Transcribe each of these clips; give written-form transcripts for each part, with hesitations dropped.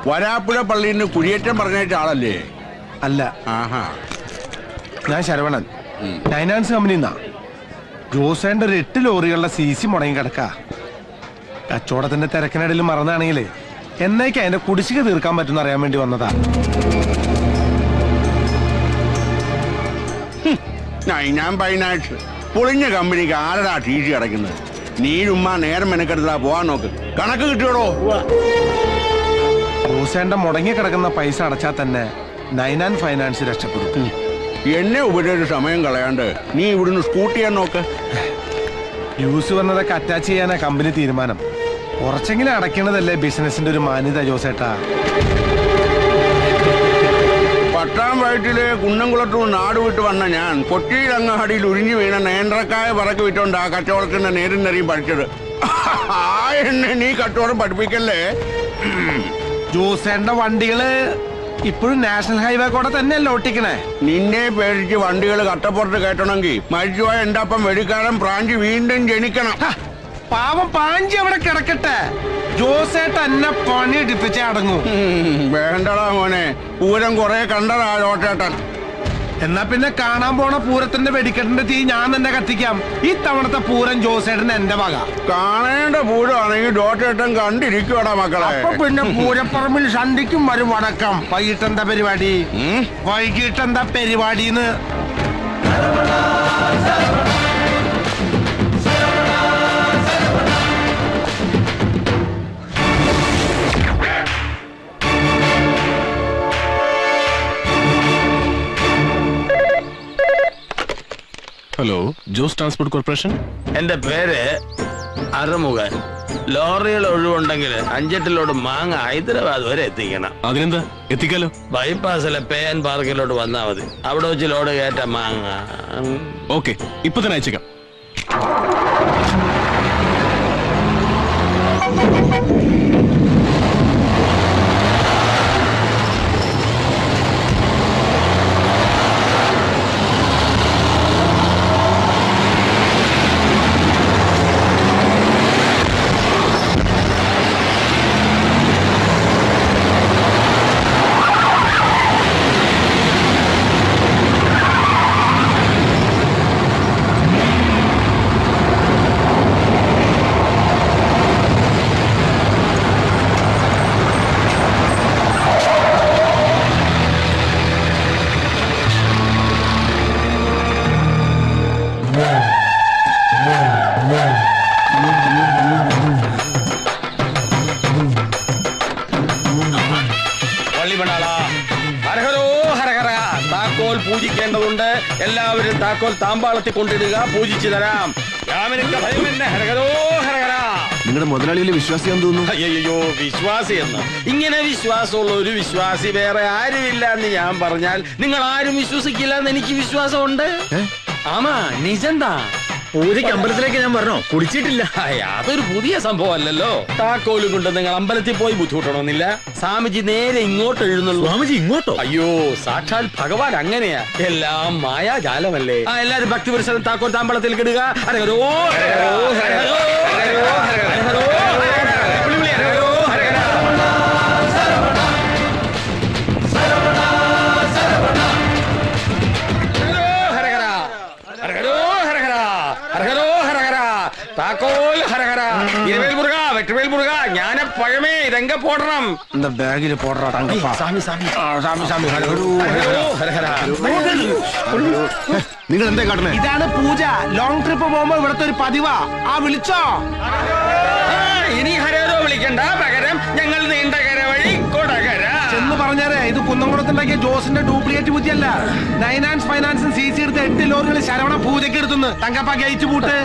വരാപ്പുഴ പള്ളിയിൽ നിന്ന് കുടിയേറ്റം പറഞ്ഞിട്ട് ആളല്ലേ? അല്ല. ആഹാ. ഞാൻ ശരവണൻ, ഫൈനാൻസ് കമ്പനിന്നാ. ജോസേന്റെ ഒരു 8 ലോറികളുടെ CC മുടങ്ങി കിടക്ക. കച്ചവടത്തിന്റെ തിരക്കിനിടയിൽ മറന്നാണെങ്കിലേ എന്നേക്ക് അതിന്റെ കുടിശ്ശിക തീർക്കാൻ പറ്റുന്ന അറിയാൻ വേണ്ടി വന്നതാ. ഞാൻ ഫൈനാൻസ് പൊളിഞ്ഞ കമ്പനിക്ക് ആരടാ TC അടയ്ക്കുന്നത്? നീ ഉമ്മ നേരം മെനക്കെടുത്താ പോവാൻ നോക്ക്. കണക്ക് കിട്ടിയോടോ? ജോസേന്റെ മുടങ്ങി കിടക്കുന്ന പൈസ അടച്ചാൽ തന്നെ നൈനാൻ ഫൈനാൻസ് രക്ഷപ്പെടും. എന്നെ ഉപരിയൊരു സമയം കളയാണ്ട് നീ ഇവിടുന്ന് സ്കൂട്ട് ചെയ്യാൻ നോക്ക്. യൂസ് വന്നതൊക്കെ അറ്റാച്ച് ചെയ്യാനാ കമ്പനി തീരുമാനം. കുറച്ചെങ്കിലും അടയ്ക്കണതല്ലേ ബിസിനസിന്റെ ഒരു മാന്യത ജോസേട്ടാ. പട്ടാം വയറ്റിലെ കുന്നംകുളത്തൂർ നാട് വിട്ട് വന്ന ഞാൻ കൊച്ചിയിലങ്ങാടിയിൽ ഉരിഞ്ഞു വീണ നേന്ത്രക്കായ പറക്ക് വിട്ടോണ്ട് ആ കച്ചവടത്തിന്റെ നേരും നെറിയും പഠിച്ചത്. എന്നെ നീ കച്ചവടം പഠിപ്പിക്കല്ലേ. ജോസേന്റെ വണ്ടികള് ഇപ്പോഴും നാഷണൽ ഹൈവേ കൂടെ തന്നെയല്ലേ ഒട്ടിക്കണേ? നിന്നെ പേടിച്ച് വണ്ടികൾ കട്ടപ്പുറത്ത് കയറ്റണമെങ്കിൽ മരിച്ചുപോയ എന്റെ അപ്പം വെടിക്കാരൻ പ്രാഞ്ചി വീണ്ടും ജനിക്കണം. പാവം പാഞ്ചി അവിടെ കിടക്കട്ടെ. ജോസേട്ട എന്നെ പണി എടുപ്പിച്ചേ അടങ്ങൂ. വേണ്ടടാ മോനെ, പൂരം കുറെ കണ്ടതാ ജോസേട്ടൻ. എന്നാ പിന്നെ കാണാൻ പോണ പൂരത്തിന്റെ വെടിക്കെട്ടിന്റെ തീ ഞാൻ തന്നെ കത്തിക്കാം. ഈ തവണത്തെ പൂരം ജോസേട്ടൻ എന്റെ വക. കാണേണ്ട പൂരമാണെങ്കിൽ ജോസേട്ടൻ കണ്ടിരിക്കുവാടാ മക്കളെ. അപ്പൊ പിന്നെ പൂരപ്പറമ്പിൽ സന്ധിക്കും വരും വണക്കം. വൈകിട്ടെന്താ പരിപാടി? വൈകിട്ടെന്താ പരിപാടിന്ന് ഹലോ, ജോസ് ട്രാൻസ്പോർട്ട് കോർപ്പറേഷൻ. എന്റെ പേര് അറുമുഖൻ. ലോറികൾ ഒഴിവുണ്ടെങ്കിൽ 5-8 ലോഡ് മാങ്ങ ഹൈദരാബാദ് വരെ എത്തിക്കണം. അതിനെന്താ, എത്തിക്കാലോ. ബൈപ്പാസിലെ പേൻ പാർക്കിലോട്ട് വന്നാൽ മതി. അവിടെ വെച്ച് ലോഡ് കയറ്റ മാങ്ങ. ഓക്കെ, ഇപ്പൊ തന്നെ അയച്ചേക്കാം. താക്കോൽ പൂജിക്കേണ്ടതുണ്ട്. എല്ലാവരും താക്കോൽ താമ്പാളത്തിൽ കൊണ്ടിടുക. പൂജിച്ചു തരാം. നിങ്ങളുടെ മുതലാളിയിലെ വിശ്വാസിയാന്ന് തോന്നുന്നു. അയ്യോ, വിശ്വാസി എന്ന് ഇങ്ങനെ വിശ്വാസമുള്ള ഒരു വിശ്വാസി വേറെ ആരുമില്ല എന്ന് ഞാൻ പറഞ്ഞാൽ നിങ്ങൾ ആരും വിശ്വസിക്കില്ല എന്ന് എനിക്ക് വിശ്വാസമുണ്ട്. ആമാ, നിജന്താ. പൂജയ്ക്ക് അമ്പലത്തിലേക്ക് ഞാൻ പറഞ്ഞോ, കുടിച്ചിട്ടില്ല. അതൊരു പുതിയ സംഭവം അല്ലല്ലോ. താക്കോലും കൊണ്ട് നിങ്ങൾ അമ്പലത്തിൽ പോയി ബുദ്ധിമുട്ടണമെന്നില്ല. സ്വാമിജി നേരെ ഇങ്ങോട്ട് എഴുന്നള്ളൂ. സ്വാമിജി ഇങ്ങോട്ടോ? അയ്യോ, സാക്ഷാൽ ഭഗവാൻ അങ്ങനെയാ. എല്ലാം മായാജാലമല്ലേ. എല്ലാരും ഭക്തിപുരുഷൻ താക്കോൽ താമ്പളത്തിൽ കിടുക. ഹരഹരോ ഹരഹരോ ഹരഹരോ ഹരഹരോ ഹരഹരോ താക്കോൽ ഹരഹര. ഇരുവേൽ മുരുക, വെട്ടുവേൽ മുരുക, ജ്ഞാന പഴമേ ഇതെങ്ക പോടണം. இந்த பேகில போடுறா தங்கப்பா. சாமி சாமி சாமி சாமி ഹരഹരോ ഹരഹര. നിങ്ങൾ എന്താ കാട്ടണേ? ഇതാണ് പൂജ. ലോങ് ട്രിപ്പ് പോകുമ്പോ ഇവിടത്തെ ഒരു പതിവാ. ആ വിളിച്ചോ? ഇനി ഹരഹരോ വിളിക്കണ്ട, പകരം ഞങ്ങൾ നീണ്ടകര വഴി കൊടകര ചെന്ന് പറഞ്ഞാരേ, ഇത് കുന്നംകുളത്തുണ്ടാക്കിയ ജോസിന്റെ ഡ്യൂപ്ലിക്കേറ്റ് പൂജയല്ല. നൈനാൻസ് ഫൈനാൻസും CC എടുത്ത 8 ലോറികൾ ശരവണ പൂജയ്ക്ക് എടുത്തുന്ന്. തങ്കപ്പ ഗേറ്റ് പൂട്ട്.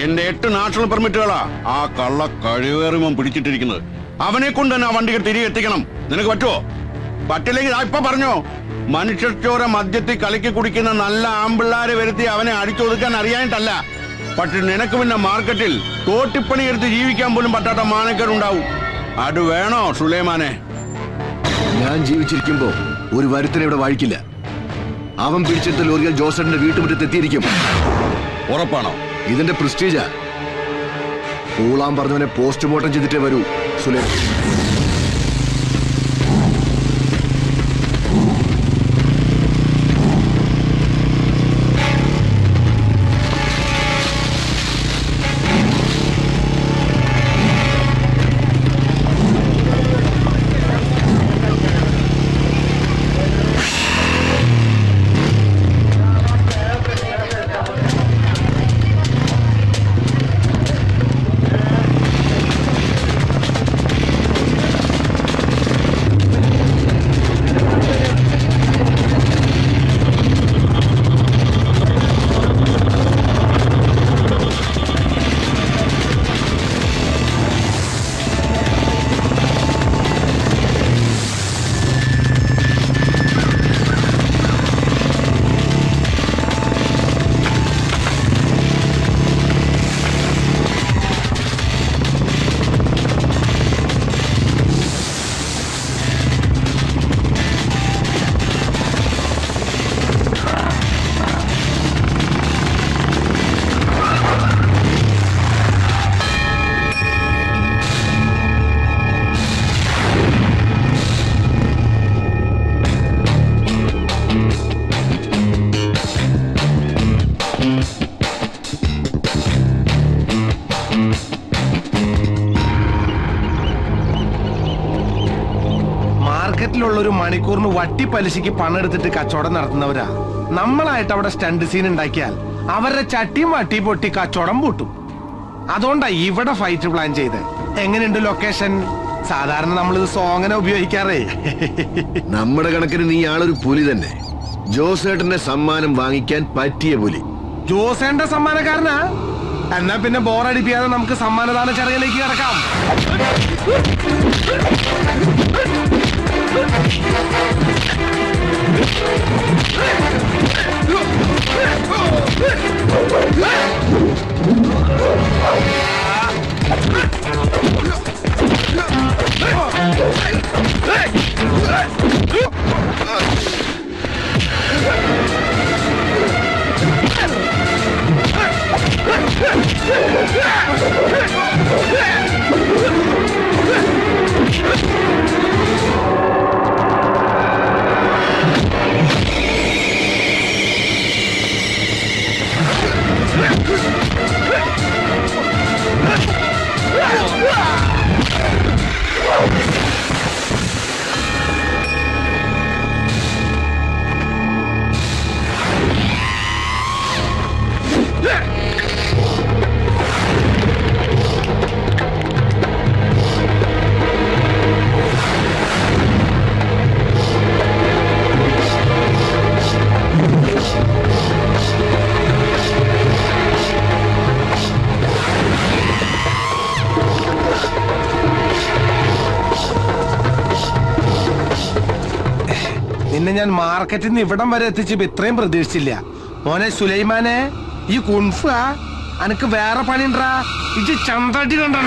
എന്റെ 8 നാഷണൽ പെർമിറ്റുകളാ ആ കള്ള കഴിവേറിമം പിടിച്ചിട്ടിരിക്കുന്നത്. അവനെ കൊണ്ട് തന്നെ ആ വണ്ടികൾ തിരികെ എത്തിക്കണം. നിനക്ക് പറ്റുമോ? പറ്റില്ലെങ്കിൽ ഇപ്പൊ പറഞ്ഞോ. മനുഷ്യച്ചോര മദ്യത്തിൽ കലക്കി കുടിക്കുന്ന നല്ല ആമ്പിള്ളാരെ വരുത്തി അവനെ അടിച്ചൊതുക്കാൻ അറിയാനിട്ടല്ല. പക്ഷെ നിനക്ക് പിന്നെ മാർക്കറ്റിൽ തോട്ടിപ്പണി എടുത്ത് ജീവിക്കാൻ പോലും പറ്റാത്ത മാനക്കേടുണ്ടാവും. അത് വേണോ സുലൈമാനെ? ഞാൻ ജീവിച്ചിരിക്കുമ്പോ ഒരു വരുത്തനെ ഇവിടെ വാഴിക്കില്ല. അവൻ പിടിച്ചെടുത്ത ലോറികൾ ജോസേട്ടന്റെ വീട്ടുമുറ്റത്ത് എത്തിയിരിക്കും. ഉറപ്പാണോ? ഇതിന്റെ പ്രസ്റ്റീജാ. പൂളാൻ പറഞ്ഞവനെ പോസ്റ്റ്മോർട്ടം ചെയ്തിട്ടേ വരൂ സുലൈമാൻ. ഒരു മണിക്കൂറിന് വട്ടി പലിശയ്ക്ക് പണം എടുത്തിട്ട് കച്ചവടം നടത്തുന്നവരാ. നമ്മളായിട്ട് അവിടെ സ്റ്റണ്ട് സീൻ ഉണ്ടാക്കിയാൽ അവരുടെ ചട്ടിയും വട്ടി പൊട്ടി കച്ചവടം പൂട്ടും. അതുകൊണ്ടാ ഇവിടെ ഫൈറ്റ് പ്ലാൻ ചെയ്ത്. എങ്ങനെയുണ്ട് ലൊക്കേഷൻ? സാധാരണ നമ്മളിത് സോങ്ങനെ ഉപയോഗിക്കാറേ. നമ്മുടെ കണക്കിന് നീ ആളൊരു പുലി തന്നെ. ജോസേട്ടന്റെ സമ്മാനം വാങ്ങിക്കാൻ പറ്റിയ പുലി. ജോസേന്റെ സമ്മാനക്കാരനാ? എന്നാ പിന്നെ ബോറടിപ്പിക്കാതെ നമുക്ക് സമ്മാനദാന ചടങ്ങിലേക്ക് കിടക്കാം. നിന്നെ ഞാൻ മാർക്കറ്റിൽ നിന്ന് ഇവിടം വരെ എത്തിച്ചപ്പോ ഇത്രയും പ്രതീക്ഷിച്ചില്ല. മോനെ സുലൈമാനെ, ഈ കുൻഫ അനക്ക് വേറെ പണിണ്ടാ. ഇത് ചന്തടി കണ്ടോ?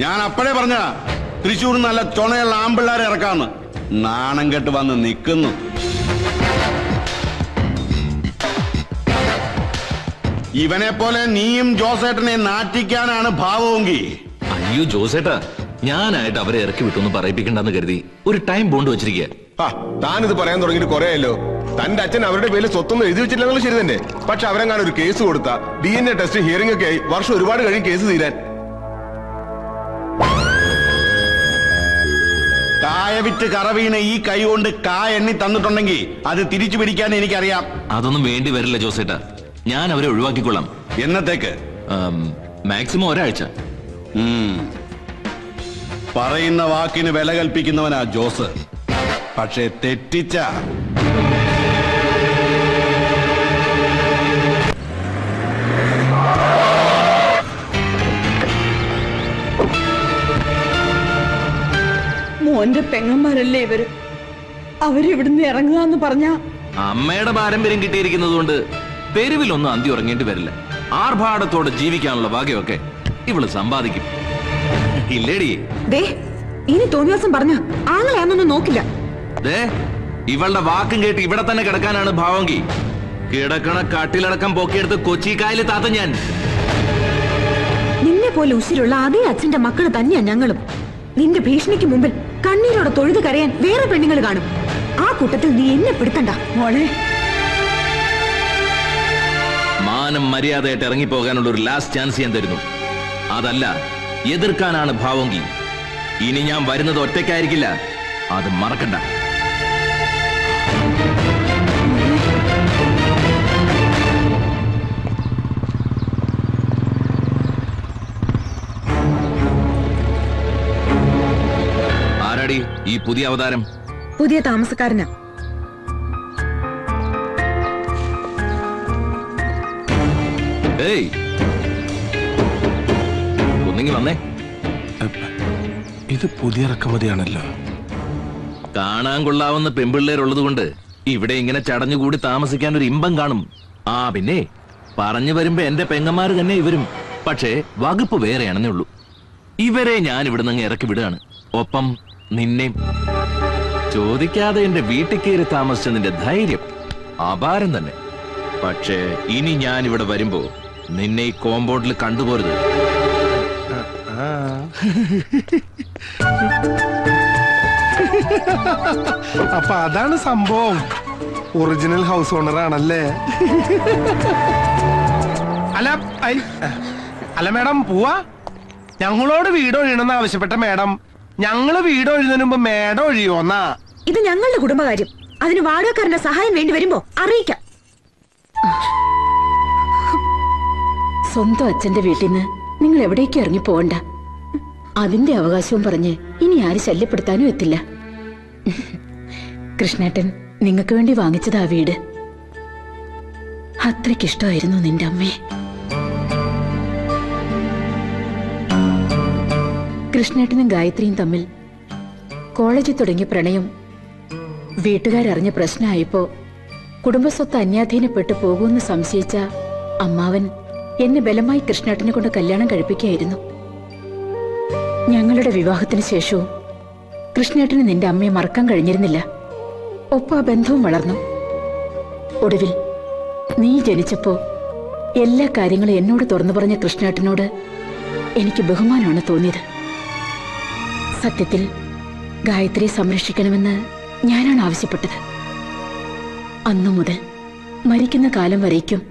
ഞാൻ അപ്പോഴേ പറഞ്ഞ തൃശ്ശൂർ നല്ല ചുണയുള്ള ആമ്പിള്ളാരെ ഇറക്കാന്ന്. നാണം കെട്ട് വന്ന് നിൽക്കുന്നു. ഇവനെ പോലെ നീയും ജോസേട്ടനെ നാറ്റിക്കാനാണ് ഭാവമെങ്കിൽ. അയ്യോ ജോസേട്ടാ, ഞാനായിട്ട് അവരെ ഇറക്കി വിട്ടൊന്നും പറയിപ്പിക്കണ്ടെന്ന് കരുതി ഒരു ടൈം ബോണ്ട് വെച്ചിരിക്കുക. താനിത് പറയാൻ തുടങ്ങിയിട്ട് കുറേ അല്ലോ. തന്റെ അച്ഛൻ അവരുടെ പേരിൽ സ്വത്തൊന്നും എഴുതി വെച്ചില്ലെന്നുള്ള ശരി തന്നെ. പക്ഷെ അവരെങ്ങാനും ഒരു കേസ് കൊടുത്ത DNA ടെസ്റ്റ് ഹിയറിംഗ് ഒക്കെ ആയി വർഷം ഒരുപാട് കഴിയും കേസ് തീരാൻ. കായ വിറ്റ് കറവീണ ഈ കൈ കൊണ്ട് കായ എണ്ണി തന്നിട്ടുണ്ടെങ്കിൽ അത് തിരിച്ചു പിടിക്കാൻ എനിക്കറിയാം. അതൊന്നും വേണ്ടി വരില്ല ജോസേട്ടാ, ഞാൻ അവരെ ഒഴിവാക്കിക്കൊള്ളാം. എന്നത്തേക്ക്? മാക്സിമം ഒരാഴ്ച. പറയുന്ന വാക്കിന് വില കൽപ്പിക്കുന്നവനാ ജോസ്. പക്ഷെ തെറ്റിച്ച മോന്റെ പെങ്ങന്മാരല്ലേ ഇവര്. അവരിവിടുന്ന് ഇറങ്ങുക പറഞ്ഞ അമ്മയുടെ പാരമ്പര്യം കിട്ടിയിരിക്കുന്നത് കൊണ്ട് തെരുവിലൊന്നും അന്തി ഉറങ്ങേണ്ടി വരില്ല. ആർഭാടത്തോടെ ജീവിക്കാനുള്ള ഭാഗ്യമൊക്കെ ഇവള് സമ്പാദിക്കും. ഇല്ലേടി? ഇനി തോന്നിയ ദിവസം പറഞ്ഞ ആങ്ങളെയാന്നൊന്നും നോക്കില്ല. ഇവളുടെ വാക്കും കേട്ട് ഇവിടെ തന്നെ കിടക്കാനാണ് ഭാവമെങ്കിൽ കിടക്കണ കട്ടിലടക്കം പൊക്കിയെടുത്ത് കൊച്ചിക്കായല് താത്ത ഞാൻ. നിന്നെ പോലെ ഉശിരുള്ള അതേ അച്ഛന്റെ മക്കള് തന്നെയാ ഞങ്ങളും. നിന്റെ ഭീഷണിക്ക് മുമ്പിൽ കണ്ണീരോടെ തൊഴുത് കരയാൻ വേറെ പെണ്ണുങ്ങൾ കാണും. ആ കൂട്ടത്തിൽ നീ എന്നെ പിടുത്തണ്ട മോളെ. മാനം മര്യാദയായിട്ട് ഇറങ്ങിപ്പോകാനുള്ള ഒരു ലാസ്റ്റ് ചാൻസ് ഞാൻ തരുന്നു. അതല്ല എതിർക്കാനാണ് ഭാവമെങ്കിൽ ഇനി ഞാൻ വരുന്നത് ഒറ്റയ്ക്കായിരിക്കില്ല, അത് മറക്കണ്ട. ആരാടി ഈ പുതിയ അവതാരം? പുതിയ താമസക്കാരനാ. ഏയ് ഒന്നെങ്കിൽ വന്നേ. ഇത് പുതിയ ഇറക്കുമതിയാണല്ലോ. കാണാൻ കൊള്ളാവുന്ന പെമ്പിള്ളേരുള്ളത് കൊണ്ട് ഇവിടെ ഇങ്ങനെ ചടഞ്ഞുകൂടി താമസിക്കാൻ ഒരു ഇമ്പം കാണും. പിന്നെ പറഞ്ഞു വരുമ്പോ എന്റെ പെങ്ങന്മാര് തന്നെ ഇവരും. പക്ഷേ വകുപ്പ് വേറെയാണെന്നേ ഉള്ളൂ. ഇവരെ ഞാൻ ഇവിടെ നിന്ന് ഇറക്കി വിടുകയാണ്. ഒപ്പം നിന്നെയും. ചോദിക്കാതെ എന്റെ വീട്ടിൽ കയറി താമസിച്ച നിന്റെ ധൈര്യം അപാരം തന്നെ. പക്ഷേ ഇനി ഞാൻ ഇവിടെ വരുമ്പോ നിന്നെ ഈ കോമ്പൗണ്ടിൽ കണ്ടുപോരുത്. അപ്പൊ അതാണ് സംഭവം. ഒറിജിനൽ ഹൗസ് ഓണർ ആണല്ലേ? അല്ല മേഡം പോവാ. ഞങ്ങളോട് വീട് ഒഴിയണമെന്ന് ആവശ്യപ്പെട്ട മേഡം ഞങ്ങള് വീട് ഒഴിയുന്നതിന് മുമ്പ് മേഡം ഒഴിയോന്നാ. ഇത് ഞങ്ങളുടെ കുടുംബകാര്യം. അതിന് വാടകക്കാരന്റെ സഹായം വേണ്ടി വരുമ്പോ അറിയിക്കാം. സ്വന്തം അച്ഛന്റെ വീട്ടിൽ നിന്ന് നിങ്ങൾ എവിടേക്കും ഇറങ്ങി പോകണ്ട. അതിന്റെ അവകാശവും പറഞ്ഞ് ഇനി ആരും ശല്യപ്പെടുത്താനും എത്തില്ല. കൃഷ്ണേട്ടൻ നിങ്ങൾക്ക് വേണ്ടി വാങ്ങിച്ചതാ വീട്. അത്രയ്ക്കിഷ്ടമായിരുന്നു നിന്റെ അമ്മയെ. കൃഷ്ണേട്ടനും ഗായത്രിയും തമ്മിൽ കോളേജിൽ തുടങ്ങിയ പ്രണയം വീട്ടുകാരറിഞ്ഞ പ്രശ്നമായപ്പോ കുടുംബസ്വത്ത് അന്യാധീനപ്പെട്ടു പോകുമെന്ന് സംശയിച്ച അമ്മാവൻ എന്നെ ബലമായി കൃഷ്ണേട്ടനെ കൊണ്ട് കല്യാണം കഴിപ്പിക്കുകയായിരുന്നു. ഞങ്ങളുടെ വിവാഹത്തിന് ശേഷവും കൃഷ്ണേട്ടന് നിന്റെ അമ്മയെ മറക്കാൻ കഴിഞ്ഞിരുന്നില്ല. ഒപ്പം ആ ബന്ധവും വളർന്നു. ഒടുവിൽ നീ ജനിച്ചപ്പോ എല്ലാ കാര്യങ്ങളും എന്നോട് തുറന്നു പറഞ്ഞ കൃഷ്ണേട്ടനോട് എനിക്ക് ബഹുമാനമാണ് തോന്നിയത്. സത്യത്തിൽ ഗായത്രിയെ സംരക്ഷിക്കണമെന്ന് ഞാനാണ് ആവശ്യപ്പെട്ടത്. അന്നു മുതൽ മരിക്കുന്ന കാലം വരേക്കും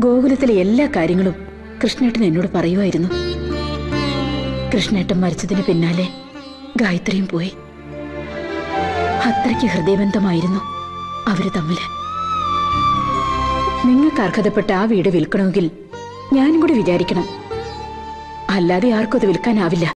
ഗോകുലത്തിലെ എല്ലാ കാര്യങ്ങളും കൃഷ്ണേട്ടൻ എന്നോട് പറയുമായിരുന്നു. കൃഷ്ണേട്ടൻ മരിച്ചതിന് പിന്നാലെ ഗായത്രിയും പോയി. അത്രയ്ക്ക് ഹൃദയബന്ധമായിരുന്നു അവര് തമ്മില്. നിങ്ങൾക്ക് അർഹതപ്പെട്ട ആ വീട് വിൽക്കണമെങ്കിൽ ഞാനും കൂടി വിചാരിക്കണം. അല്ലാതെ ആർക്കും അത് വിൽക്കാനാവില്ല.